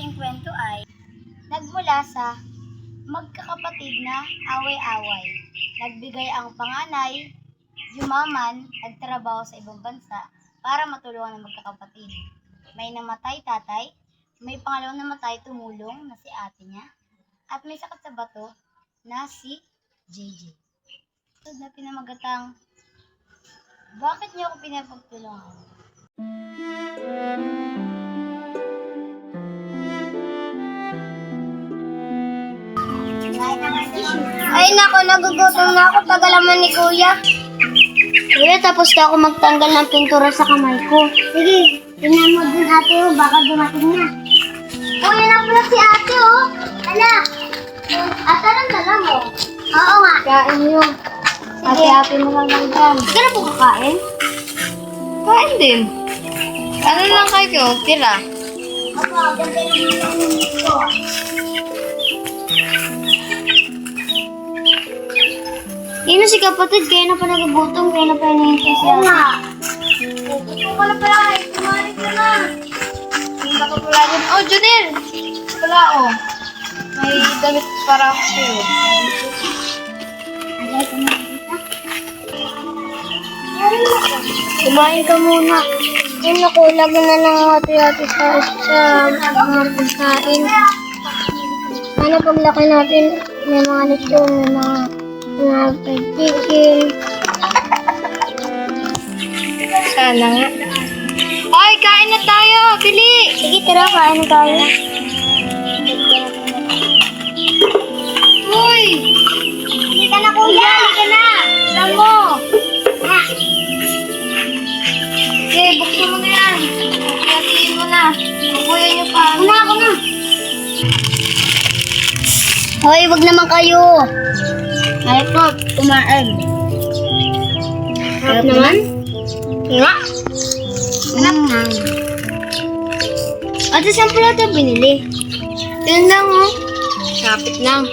ating kwento ay nagmula sa magkakapatid na away-away. Nagbigay ang panganay, yumaman, nagtrabaho sa ibang bansa para matulungan ang magkakapatid. May namatay tatay, may pangalawang namatay tumulong na si ate niya, at may sakit sa bato na si JJ. So, na pinamagatang, bakit niyo ako pinapagtulungan? Ay nako, nagugutom na ako. Tagal naman ni Kuya. Kuya, tapos ka ako magtanggal ng pintura sa kamay ko. Sige, tingnan mo dun ate o, baka dumating na. Kuya na pala si ate o. Hala. Ate lang dala mo. Oo nga. Kain yun. Ate-ate mo lang lang dyan. Hindi ka na po kakain? Kain din. Ano lang kayo? Tira. Opo, ganda naman ko. Yun si kapatid, kaya na pa nagugutom, kaya na pa hinihintay siya. Oo nga. Gusto ko na pala, kumalit ka na. Hindi ka pala dyan. Oh, Junel! Wala, oh. May damit para ako sa'yo. Alay ka na dito. Kumain ka muna. Ay naku, lagyan na lang hati-hati sa mga pagkain. Ano paglaki natin, may mga lechon, may mga fried chicken. Sana nga. Ay, kain na tayo! Bili! Sige, tara, kain na tayo. Uy! Hindi ka na kuya, hindi ka na. Alam mo! Ha? Okay, buksan mo na yan. Hatiin mo na. Kukuya niyo pa. Ako na. Hoy, wag naman kayo. Ay po, kumain. Sarap naman? Nga. Sarap na. Ate, saan pala ito binili? Yan lang, oh. Kapit lang.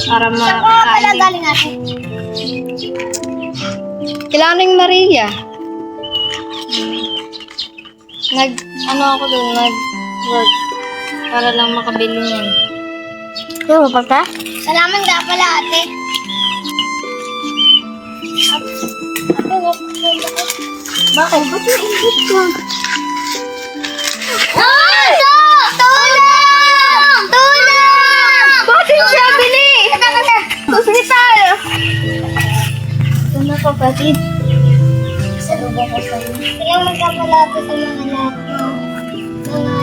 Para Saan pa pala makakain. galing natin? Kailangan rin Maria. Ano ako dun, nag-work. Para lang makabili niyan. Ano pa ka? Salamat nga pala, ate. Ate, bakit? Ba't nainggit ka? Ay! Tulong! Tulong! Bakit siya bili? Hospital! Ito na kapatid. Sa lugar ko sa'yo. Kaya magkapalapit sa mga anak mo. Mga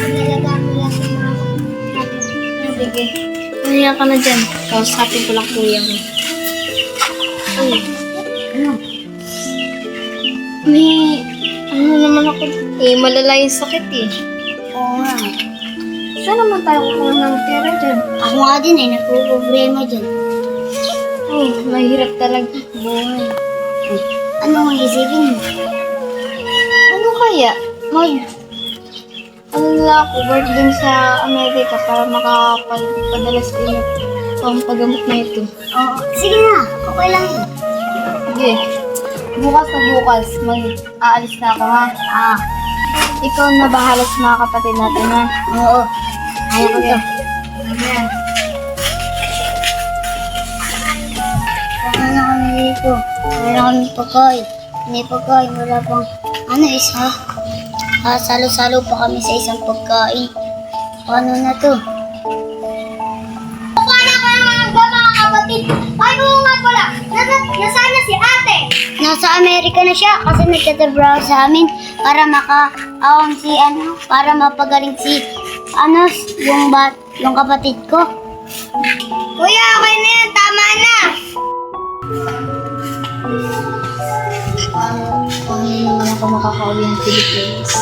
inalaga mo lang sa mga natin. Sige. Umiyak ka na dyan. Kausapin ko lang kuya mo. Uy, ano? May... Ano naman ako? Malala yung sakit eh. Oo nga. Saan naman tayo kukuha ng pera dyan? Ako nga din eh, nagpo-problema dyan. Ay, mahirap talaga buhay. Ano ang isipin mo? Ano kaya? Ano na ako, work din sa Amerika para makapadala sa inyo pampagamot na ito. Oo, sige na. Okay lang yun. Sige. Bukas na bukas, aalis na ako ha. Ikaw na bahala sa mga kapatid natin ha. Oo. Ayaw ko to. Ayan. Wala na kami dito. Wala kami pagkain. May pagkain. Wala pang isa. Salo-salo pa kami sa isang pagkain. Paano na to? Paano ka naman mga kapatid? Ay, oo nga pala. Nasaan na si ate? Nasa Amerika na siya kasi nagtatrabaho sa amin para para mapagaling si yung kapatid ko. Kuya, okay na yan. Tama na. Kung hindi naman ako makakauwi ng Pilipinas.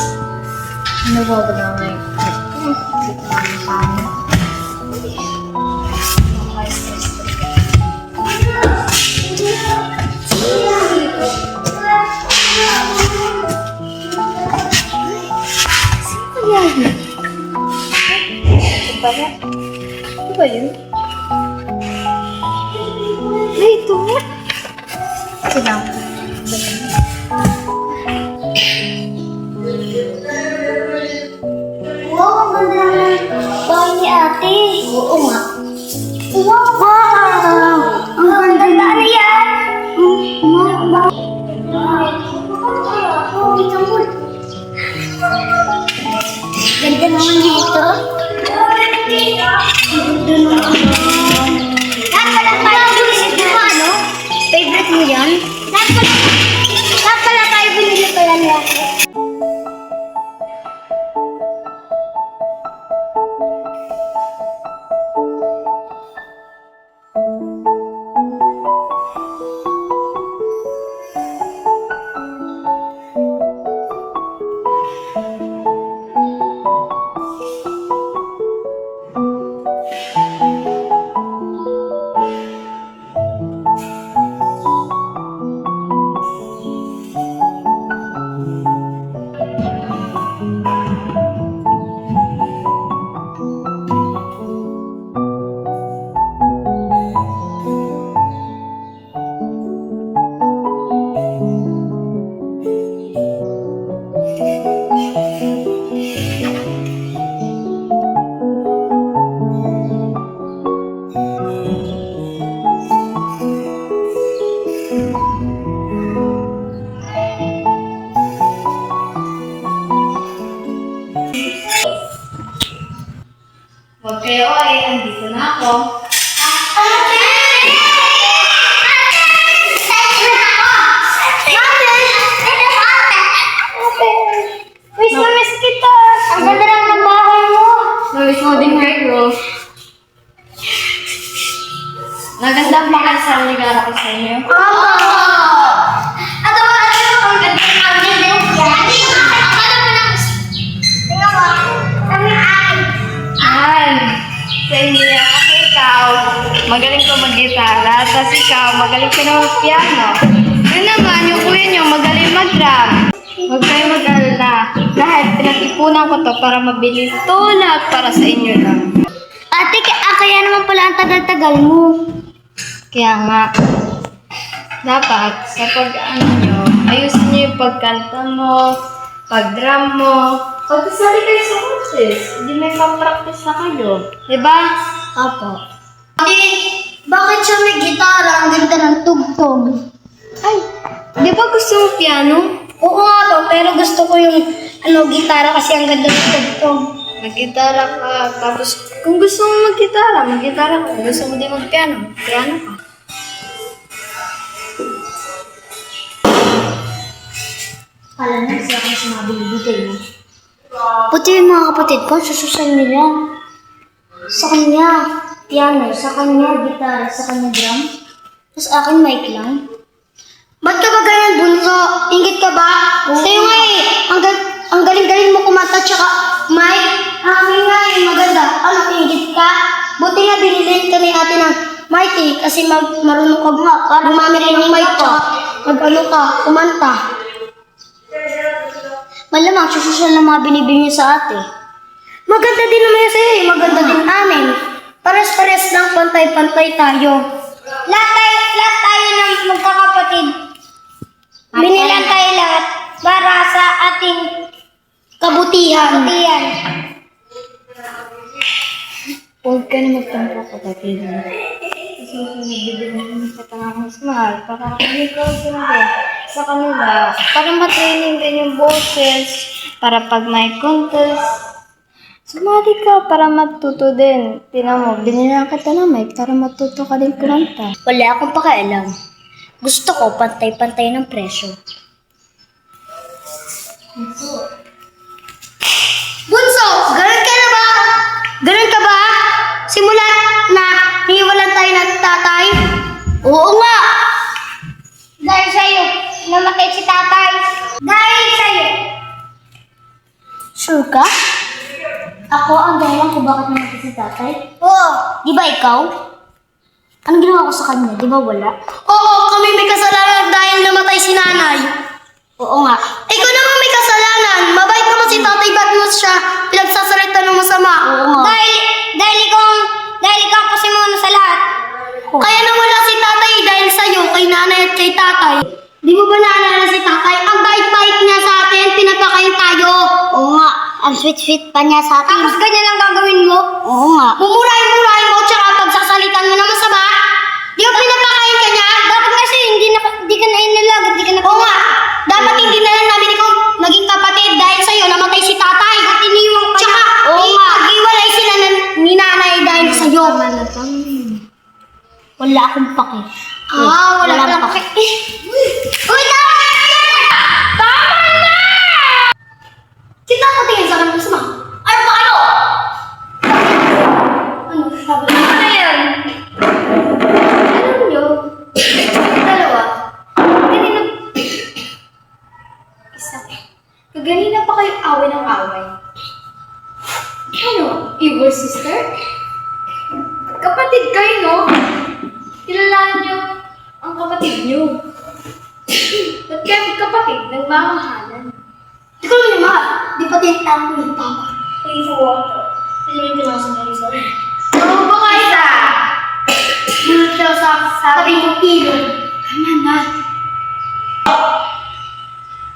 Ano ba ba na ngayon? Ano ba yun? Ay, ito nga. Salamat. Oo nga. Wow! Ang ganda na yan! Ganda naman dito. Lahat pala tayo binili mo, ano? Favorite mo yan? Lahat pala tayo binili ko yan, Yako. Huwag kayo ay, andito na ako. Miss na miss kita. Ang ganda lang ng bahay mo. Namiss mo din, Virgo. Nagandang bakal sa ligara ko sa inyo. At ang ang ganda ng amin din yan. Akala mo lang. Tingnan mo. Kami ay. Ay, sa inyo yan. Kasi ikaw, magaling ko mag-gitara. Tapos ikaw, magaling ka na mag-piano. Yun naman, yung kuya nyo, magaling mag-drum. Huwag kayo mag-alala. Dahil pinag-ipunan ko to para mabili ito lahat para sa inyo lang. Ate, kaya naman pala ang tagal-tagal mo. Kaya nga, dapat sa pag-ano nyo, ayusin nyo yung pagkanta mo, pag-drum mo, pag-sali kayo sa courses. Hindi may pa-practice na kayo. Diba? Apo. Bakit siya may gitara? Ang ganda ng tugtog. Ay, di ba gusto mo piano? Oo nga to, pero gusto ko yung gitara kasi ang ganda ng tugtog. Mag-gitara ka, tapos kung gusto mo mag-gitara ka. Kung gusto mo din mag-piano, piano ka. Alam mo, siya kasi mga binibigay mo. Pati yung mga kapatid ko, sususan nila. Sa kanya, piano. Sa kanya, gitara. Sa kanya, drum. Tapos akin, mic lang. Ba't ka ba ganyan, bunso? Ingit ka ba? Sa'yo nga eh. Ang galing-galing mo kumanta, tsaka mic. Amin nga eh, maganda. Ano, ingit ka? Buti nga binilin kami ate ng mic eh. Kasi marunong ka nga. Gumamit ng mic ka. Mag-ano ka, kumanta. Malamang sususan ng mga binibigyan niyo sa ate. Maganda din naman yan sa'yo eh. Maganda din amin. Pares-pares lang, pantay-pantay tayo. Lahat tayo ng magkakapatid. Binilan tayo lahat para sa ating kabutihan. Huwag ka na magtampo, kapatid. Susunod, bibigyan mo sa mas mahal para ikaw sinabi sa kanila. Para matraining din yung boses. Para pag may contest, sumali ka para matuto din. Tinan mo, binilang kita na mic para matuto ka din kumanta. Wala akong pakialam. Gusto ko pantay-pantay ng presyo. Bunso, ganun ka na ba? Ganun ka ba? Simula na hiwalan tayo ng tatay? Oo nga. Dahil sa'yo, namatay si tatay. Dahil sa'yo. Sure ka? Ako ang dahilan kung bakit namatay si tatay? Oo. Di ba ikaw? Anong ginawa ko sa kanya? Di ba wala? Oo, kami may kasalanan dahil namatay si nanay. Oo nga. Ikaw naman may kasalanan. Mabait naman si tatay, ba't mo siya pinagsasalita ng masama? Oo nga. Dahil ikaw ang pasimuna sa lahat. Kaya nawala si tatay dahil sa'yo, kay nanay at kay tatay. Di mo ba naalala si tatay? Ang bait-bait niya sa atin, pinapakain tayo. Oo nga. Ang sweet-sweet pa niya sa atin. Tapos ganyan lang gagawin mo? Oo nga. Mumurahin-murahin mo, tsaka pagsasalitan mo na masama. Di ba pinapakain ka niya? Dapat kasi hindi ka na inilag, hindi ka na... Oo nga. Dapat hindi na lang namin ikaw naging kapatid dahil sa'yo namatay si tatay. At iniwang ka tsaka, nag-iwalay sila ni nanay dahil sa'yo. Wala akong pake. Wala akong pake. Uy, tama na! Tama na! Sino ako tingin sa akin masama? Ano ba kayo? Ano? Sabi ko na yan. Alam nyo, dalawa, kanina... Isa. Kaganina pa kayo away ng away. Ano? Evil sister? Kapatid kayo, no? Kilalanin nyo ang kapatid nyo. Ba't kayo magkapatid? Nagmamahalan. Di ko naman yung mahal. Di pa tinatawag ko yung papa. Ay, water. Hindi mo yung tinasa na yung sorry. Oo ba kayo sa? Dito sa sabi ko ilog. Tama na.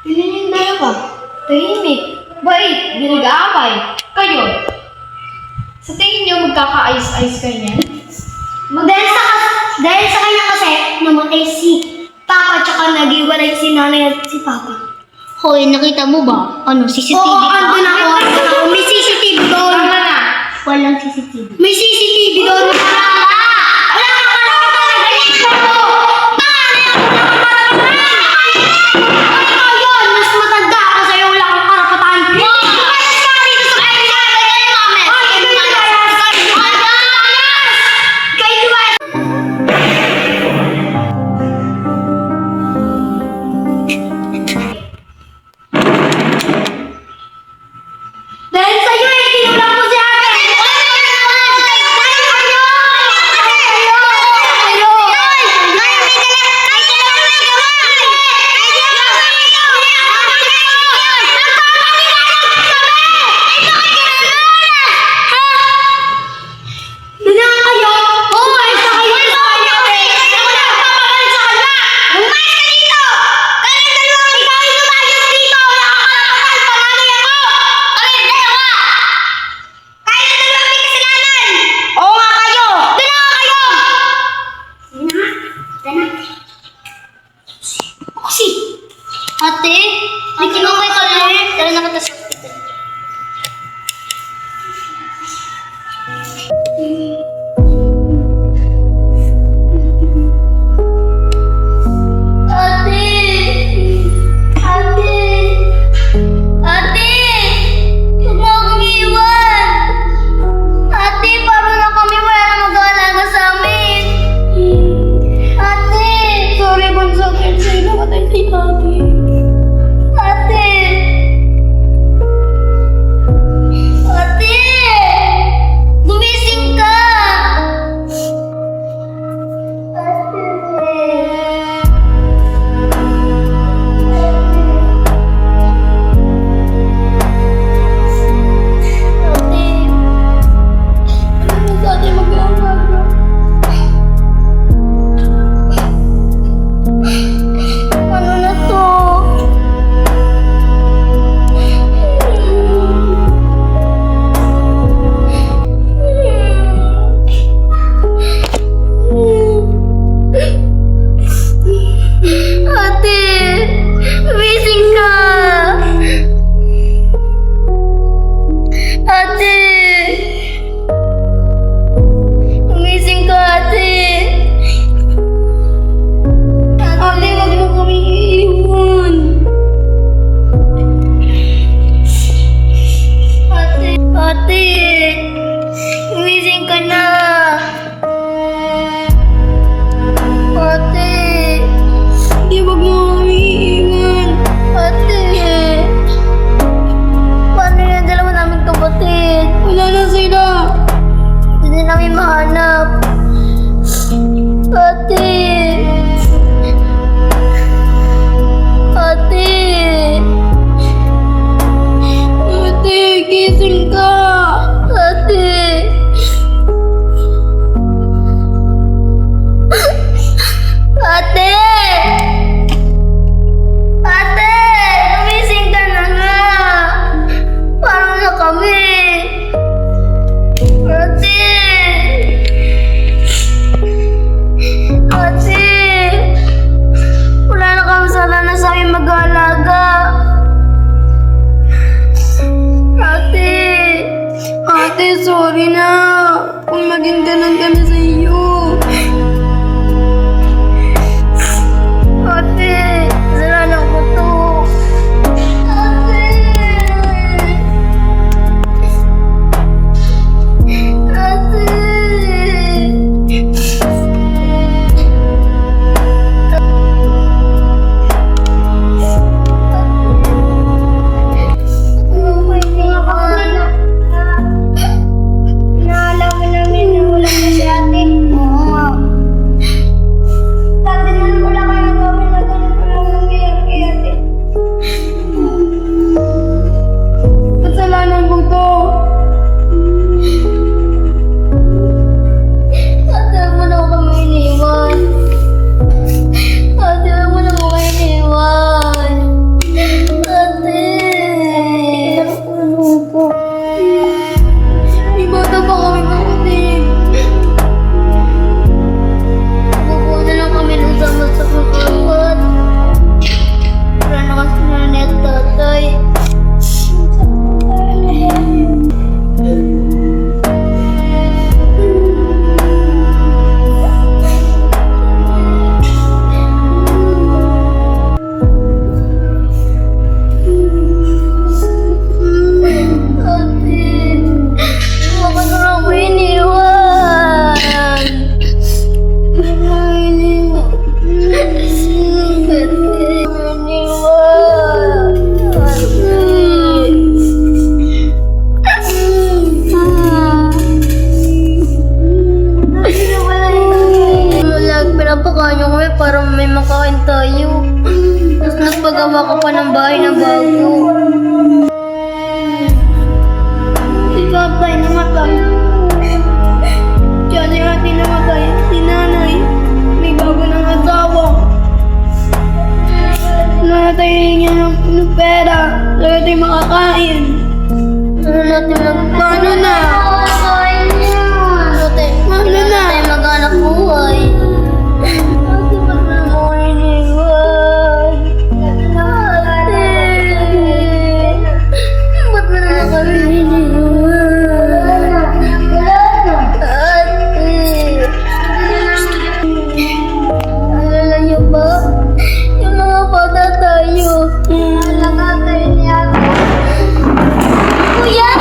Tingnan niyo yung dalawa. Tahimik. Bait. Di nag-aaway. Kayo. Sa tingin niyo magkaka-ice-ice kayo niyan? Dahil sa kanya kasi, namatay si Papa tsaka nag-iwalay si nanay at si Papa. Hoy, nakita mo ba? Ano, CCTV Oo, ka? andun ako. May CCTV doon. Tama na. Walang CCTV. May CCTV doon. Wala kang karapatan. Galit ka mo. Paano yung wala kang karapatan? Ikaw yun. Mas matanda ako sa'yo. Wala kang karapatan. Lumayas ka dito sa kanya. Dahil sa'yo eh, tinulang mo si ate! Ate, hindi mo kayo kami. Tara na kita sa hospital. Ate! Ate! Ate! Huwag mo akong iwan! Ate, paano na kami? Wala na mag-aalaga sa amin. Ate! Sorry, bunso. Pero sa'yo namatay si ate. Ate! Ate! Gumising ka! Ate! Ano sa atin mag-aalaga? Ano na to? Ate, gising ka. Ate, gising ka, ate. Ate, wag mo kami iiwan. Ate, gising ka na. Ate, di wag mo kami iiwan. Ate, paano yung dalawa namin kapatid? Wala na sila. Hindi namin mahanap. Ate, ate, ate, gising ka. Ate, ate, ate, gumising ka na nga. Paano na sorry na. Kung maging ganun kami sa iyo. Ate, kasalanan ko to. Ate. Naalaman namin na wala na si ate. Oo nga. Dati na wala kayo nagawin na ganun pa lang nangyayari kay ate. Kasalanan ko to. Ate, huwag mo na ako kami iniwan. Ate, huwag mo na ako kayo iniwan. Ate. Ano ko? May bata pa kami kapatid. Mabubuo na lang kami ng sama sa pagkakat. Wala na kasi nanay at tatay. Ate, bakit mo na ako iniwan? Pinapakain niyo kami para may makain tayo. Tapos nagpagawa ka pa ng bahay na bago. Si tatay namatay. Siya din natin namatay. Si nanay, may bago ng asawa. Nanatayin niya ng pera. Kaya tayo makakain. Ano natin paano na? Paano na? Tayo mag-anak buhay. Ate, ba't na mo iniwan? Ate, ba't na na kami iniwan? Ate, alala niyo ba? Yung mga bata tayo. Alaga tayo niya. Kuya!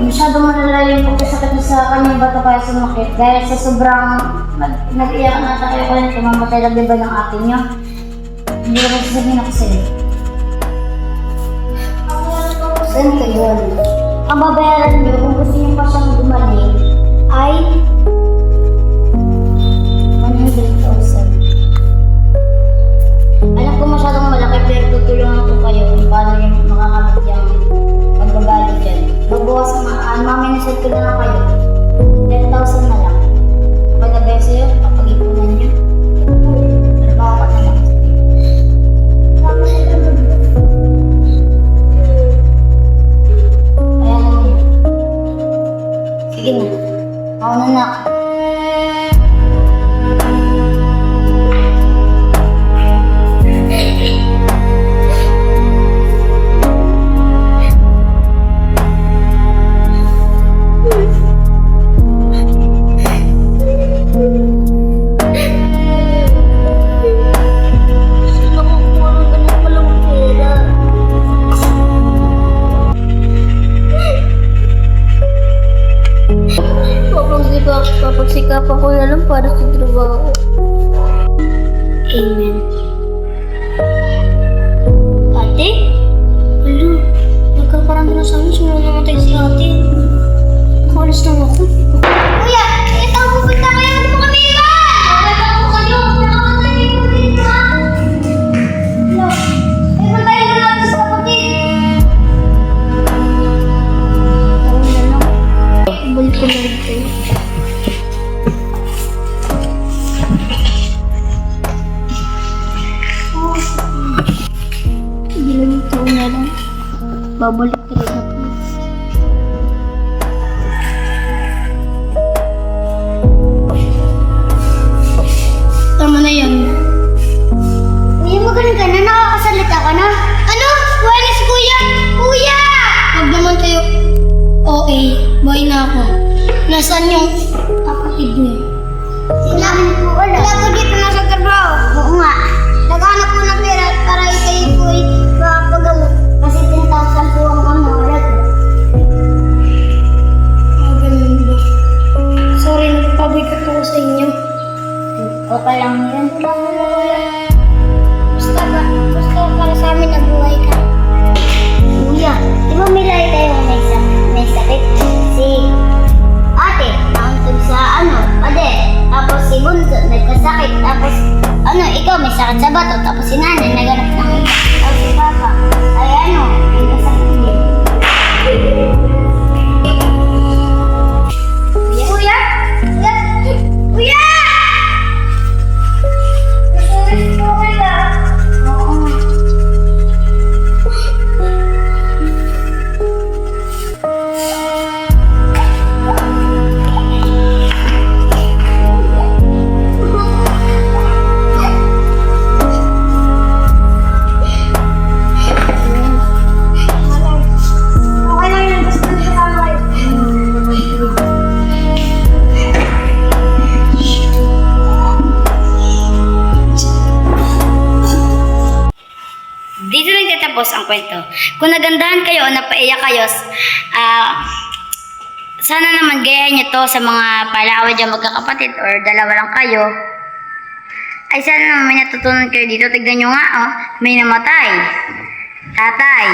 Masyadong malala yung pagkasakit niya sa kanyang bata kaya sumakit dahil sa sobrang nag-iyak na tayo ko nito, mamatay lang diba ng ate niya? Hindi ko sasabihin ako sa'yo. Ganito yun. Ang babayaran niyo kung gusto niyo pa siyang gumaling ay 100,000. Alam ko masyadong malaki pero tutulungan ko kayo kung paano niyo makakamit yung pagbabago dyan. Magbawas maminasal ko na lang kayo. 10,000 na lang. Kapag nabaya sa'yo, kapag-ipunan niyo. Trabaho ka na lang. Ayan naman yun. Sige na. Ako na na. Papagsikapan ko na lang para sa trabaho. Amen. Ate? Alo, nagkaparang na sa amin. Sunod namatay si ate. Nakalis lang ako. Kuya, ito ang pupunta kayo. Huwag mo kami iwan! Okay ba ako kayo? Nakamatay ko dito, ha? Alo, ay matay mo natin sa kapatid. Tawag na lang. Balik ko na rin kayo. Ilang taon na lang. Babalik talaga ako. ka na? Ano? Buhay na si Kuya! Kuya! Huwag naman kayo. OA, buhay na ako. Nasaan yung kapatid niyo? Wala po dito nasa trabaho. Oo nga. Naghanap po ng pera para kayo po ay makapagamot. Kasi 10,000 po ang wala po. Ganun ba? Sorry, nagpabigat ako sa inyo. Okay lang yan. Basta para sa amin nabuhay ka. Kuya, di ba may lahi tayo may sakit? Si ate, nauntog sa pader. Tapos si Bunso, nagkasakit. Tapos, ikaw may sakit sa bato. Tapos si nanay, naganap ng iba. Tapos si papa, ay may kasakit din. Kuya? Kuya? Kuya! Oo. Okay lang yun. Basta nakasama kayo. Dito nagtatapos ang kwento. Kung nagandahan kayo o napaiyak kayo, sana naman gayahin nyo to sa mga palaaway dyan magkakapatid or dalawa lang kayo. Ay sana naman may natutunan kayo dito. Tignan nyo nga, may namatay. Tatay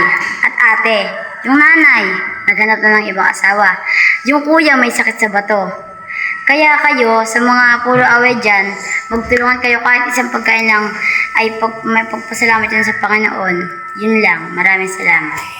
at ate. Yung nanay, naghanap na ng ibang asawa. Yung kuya may sakit sa bato. Kaya kayo, sa mga puro away dyan, magtulungan kayo kahit isang pagkain lang ay may pagpasalamat yun sa Panginoon. Yun lang. Maraming salamat.